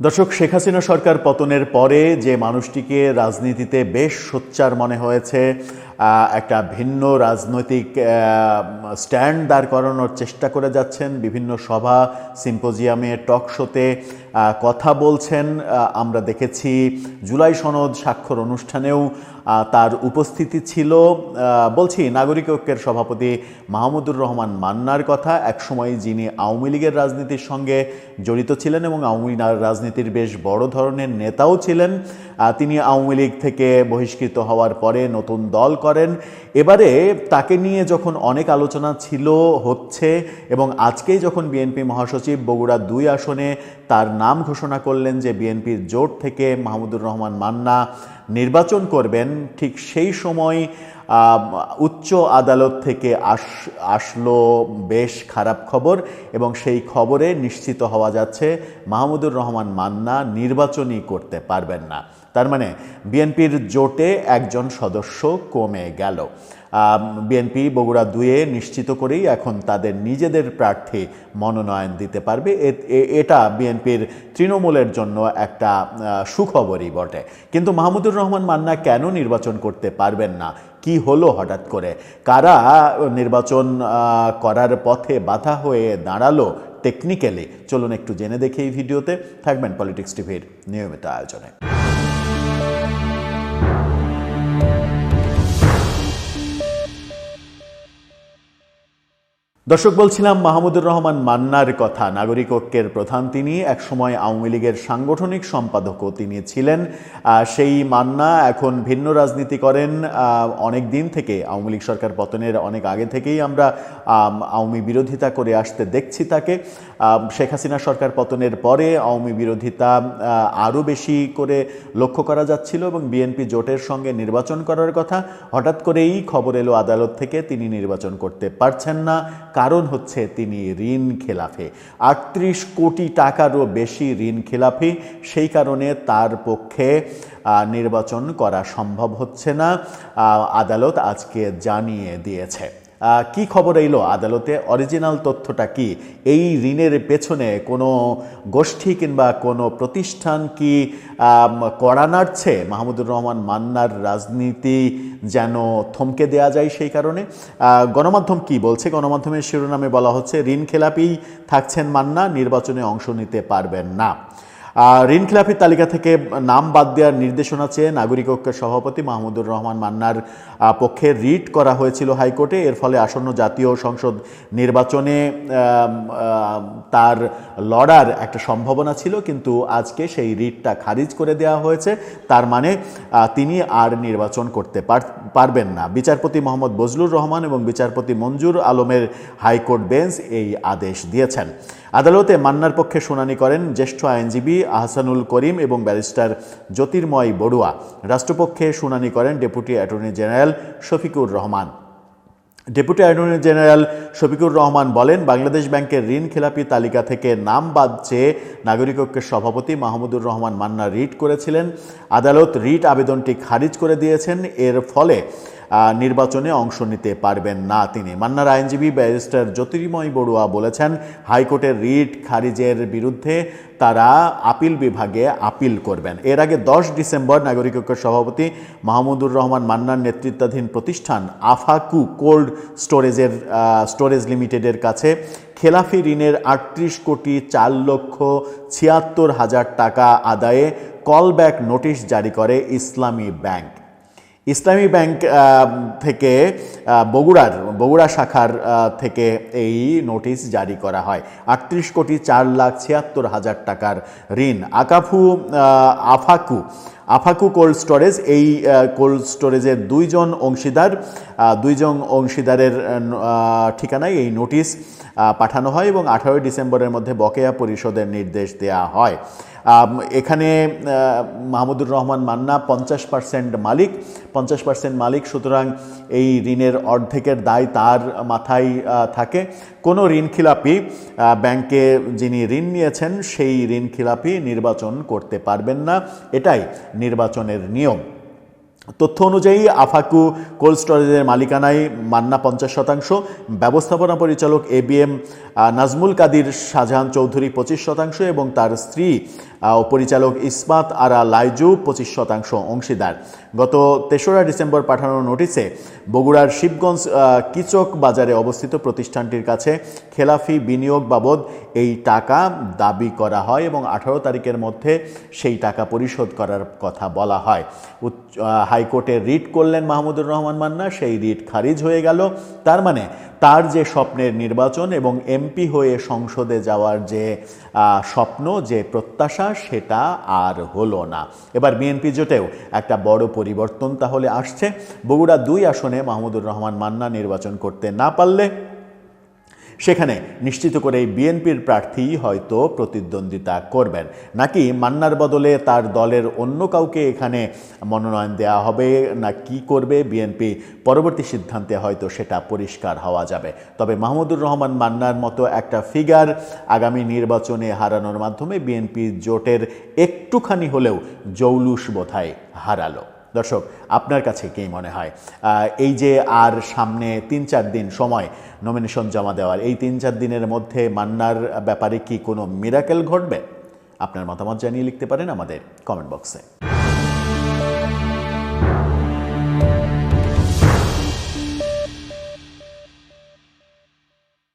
দর্শক, শেখ হাসিনা সরকার পতনের পরে যে মানুষটিকে রাজনীতিতে বেশ সোচ্চার মনে হয়েছে, একটা ভিন্ন রাজনৈতিক স্ট্যান্ড দাঁড় করানোর চেষ্টা করে যাচ্ছেন, বিভিন্ন সভা সিম্পোজিয়ামে টক শোতে কথা বলছেন। আমরা দেখেছি জুলাই সনদ স্বাক্ষর অনুষ্ঠানেও তার উপস্থিতি ছিল। বলছি নাগরিক ঐক্যের সভাপতি মাহমুদুর রহমান মান্নার কথা, একসময় যিনি আওয়ামী লীগের রাজনীতির সঙ্গে জড়িত ছিলেন এবং আওয়ামী রাজনীতির বেশ বড় ধরনের নেতাও ছিলেন। তিনি আওয়ামী লীগ থেকে বহিষ্কৃত হওয়ার পরে নতুন দল করেন। এবারে তাকে নিয়ে যখন অনেক আলোচনা ছিল, হচ্ছে, এবং আজকেই যখন বিএনপি মহাসচিব বগুড়া ২ আসনে তার নাম ঘোষণা করলেন যে বিএনপির জোট থেকে মাহমুদুর রহমান মান্না নির্বাচন করবেন, ঠিক সেই সময় উচ্চ আদালত থেকে আসলো বেশ খারাপ খবর, এবং সেই খবরে নিশ্চিত হওয়া যাচ্ছে মাহমুদুর রহমান মান্না নির্বাচনই করতে পারবেন না। তার মানে বিএনপির জোটে একজন সদস্য কমে গেল। বিএনপি বগুড়া ২-এ নিশ্চিত করেই এখন তাদের নিজেদের প্রার্থী মনোনয়ন দিতে পারবে। এটা বিএনপির তৃণমূলের জন্য একটা সুখবরই বটে। কিন্তু মাহমুদুর রহমান মান্না কেন নির্বাচন করতে পারবেন না? কি হলো হঠাৎ করে? কারা নির্বাচন করার পথে বাধা হয়ে দাঁড়ালো টেকনিক্যালি? চলুন একটু জেনে দেখি এই ভিডিওতে। থাকবেন পলিটিক্স টিভির নিয়মিত আয়োজনে। দর্শক, বলছিলাম মাহমুদুর রহমান মান্নার কথা। নাগরিক ঐক্যের প্রধান তিনি, একসময় আওয়ামী লীগের সাংগঠনিক সম্পাদকও তিনি ছিলেন। সেই মান্না এখন ভিন্ন রাজনীতি করেন। অনেক দিন থেকে, আওয়ামী লীগ সরকার পতনের অনেক আগে থেকেই আমরা আওয়ামী বিরোধিতা করে আসতে দেখছি তাকে। শেখ হাসিনা সরকার পতনের পরে আওয়ামী বিরোধিতা আরও বেশি করে লক্ষ্য করা যাচ্ছিল এবং বিএনপি জোটের সঙ্গে নির্বাচন করার কথা। হঠাৎ করেই খবর এলো আদালত থেকে তিনি নির্বাচন করতে পারছেন না। কারণ হচ্ছে তিনি ঋণ খেলাফি, ৩৮ কোটি টাকারও বেশি ঋণ খেলাফি। সেই কারণে তার পক্ষে নির্বাচন করা সম্ভব হচ্ছে না, আদালত আজকে জানিয়ে দিয়েছে। কি খবর এলো আদালতে? অরিজিনাল তথ্যটা কি? এই ঋণের পেছনে কোনো গোষ্ঠী কিংবা কোনো প্রতিষ্ঠান কি কড়া নাড়ছে? মাহমুদুর রহমান মান্নার রাজনীতি যেন থমকে দেয়া যায় সেই কারণে। গণমাধ্যম কি বলছে? গণমাধ্যমের শিরোনামে বলা হচ্ছে ঋণ খেলাপি থাকছেন মান্না, নির্বাচনে অংশ নিতে পারবেন না। ঋণখেলাপির তালিকা থেকে নাম বাদ দেওয়ার নির্দেশনা চেয়ে নাগরিক ঐক্যের সভাপতি মাহমুদুর রহমান মান্নার পক্ষে রিট করা হয়েছিল হাইকোর্টে। এর ফলে আসন্ন জাতীয় সংসদ নির্বাচনে তার লড়ার একটা সম্ভাবনা ছিল, কিন্তু আজকে সেই রিটটা খারিজ করে দেওয়া হয়েছে। তার মানে তিনি আর নির্বাচন করতে পারবেন না। বিচারপতি মোহাম্মদ বজলুর রহমান এবং বিচারপতি মঞ্জুর আলমের হাইকোর্ট বেঞ্চ এই আদেশ দিয়েছেন। আদালতে মান্নার পক্ষে শুনানি করেন জ্যেষ্ঠ আইনজীবী আহসানুল করিম এবং ব্যারিস্টার জ্যোতির্ময় বড়ুয়া। রাষ্ট্রপক্ষে শুনানি করেন deputy attorney general Shafiqur Rahman. Deputy attorney general Shafiqur Rahman বলেন, বাংলাদেশ ব্যাংকের ঋণ খেলাপি তালিকা থেকে নাম বাদ চেয়ে নাগরিক ঐক্যের সভাপতি মাহমুদুর রহমান মান্না রিট করেছিলেন। আদালত রিট আবেদনটি খারিজ করে দিয়েছেন। এর ফলে নির্বাচনে অংশ নিতে পারবেন না তিনি। মান্নার আইনজীবী ব্যারিস্টার জ্যোতির্ময় বড়ুয়া বলেছেন, হাইকোর্টের রিট খারিজের বিরুদ্ধে তারা আপিল বিভাগে আপিল করবেন। এর আগে ১০ ডিসেম্বর নাগরিক ঐক্যের সভাপতি মাহমুদুর রহমান মান্নার নেতৃত্বাধীন প্রতিষ্ঠান আফাকু কোল্ড স্টোরেজ লিমিটেডের কাছে খেলাফি ঋণের ৩৮ কোটি ৪,৭৬,০০০ টাকা আদায়ে কলব্যাক নোটিশ জারি করে ইসলামী ব্যাংক। ইসলামী ব্যাংক থেকে বগুড়া শাখার থেকে এই নোটিশ জারি করা হয়। ৩৮ কোটি ৪,৭৬,০০০ টাকার ঋণ। আফাকু কোল্ড স্টোরেজ, এই কোল্ড স্টোরেজের দুইজন অংশীদারের ঠিকানায় এই নোটিশ পাঠানো হয় এবং ১৮ ডিসেম্বরের মধ্যে বকেয়া পরিশোধের নির্দেশ দেওয়া হয়। এখানে মাহমুদুর রহমান মান্না 50% মালিক, সুতরাং এই ঋণের অর্ধেকের দায় তার মাথায় থাকে। কোনো ঋণখিলাপি ব্যাংকে যিনি ঋণ নিয়েছেন সেই ঋণখিলাপি নির্বাচন করতে পারবেন না, এটাই নির্বাচনের নিয়ম। তথ্য অনুযায়ী আফাকু কোল্ড স্টোরেজের মালিকানায় মান্না 50%, ব্যবস্থাপনা পরিচালক ABM নাজমুল কাদির শাহজাহান চৌধুরী 25% এবং তার স্ত্রী পরিচালক ইসমাত আরা লাইজু 25% অংশীদার। গত 3রা ডিসেম্বর পাঠানো নোটিশে বগুড়ার শিবগঞ্জ কিচক বাজারে অবস্থিত প্রতিষ্ঠানটির কাছে খেলাফি বিনিয়োগ বাবদ এই টাকা দাবি করা হয় এবং 18 তারিখের মধ্যে সেই টাকা পরিশোধ করার কথা বলা হয়। হাইকোর্টে রিট করলেন মাহমুদুর রহমান মান্না, সেই রিট খারিজ হয়ে গেল। তার মানে তার যে স্বপ্নের নির্বাচন এবং এমপি হয়ে সংসদে যাওয়ার যে স্বপ্ন, যে প্রত্যাশা, সেটা আর হলো না। এবার বিএনপি জোটেও একটা বড় পরিবর্তন তাহলে আসছে। বগুড়া 2 আসনে মাহমুদুর রহমান মান্না নির্বাচন করতে না পারলে সেখানে নিশ্চিত করে বিএনপির প্রার্থী হয়তো প্রতিদ্বন্দ্বিতা করবেন, নাকি মান্নার বদলে তার দলের অন্য কাউকে এখানে মনোনয়ন দেওয়া হবে, না কি করবে বিএনপি পরবর্তী সিদ্ধান্তে হয়তো সেটা পরিষ্কার হওয়া যাবে। তবে মাহমুদুর রহমান মান্নার মতো একটা ফিগার আগামী নির্বাচনে হারানোর মাধ্যমে বিএনপি জোটের একটুখানি হলেও জৌলুস বোধহয় হারালো। দর্শক, আপনার কাছে কী মনে হয়? এই যে আর সামনে 3-4 দিন সময় নমিনেশন জমা দেওয়ার, এই 3-4 দিনের মধ্যে মান্নার ব্যাপারে কি কোনো মিরাকেল ঘটবে? আপনার মতামত জানিয়ে লিখতে পারেন আমাদের কমেন্ট বক্সে।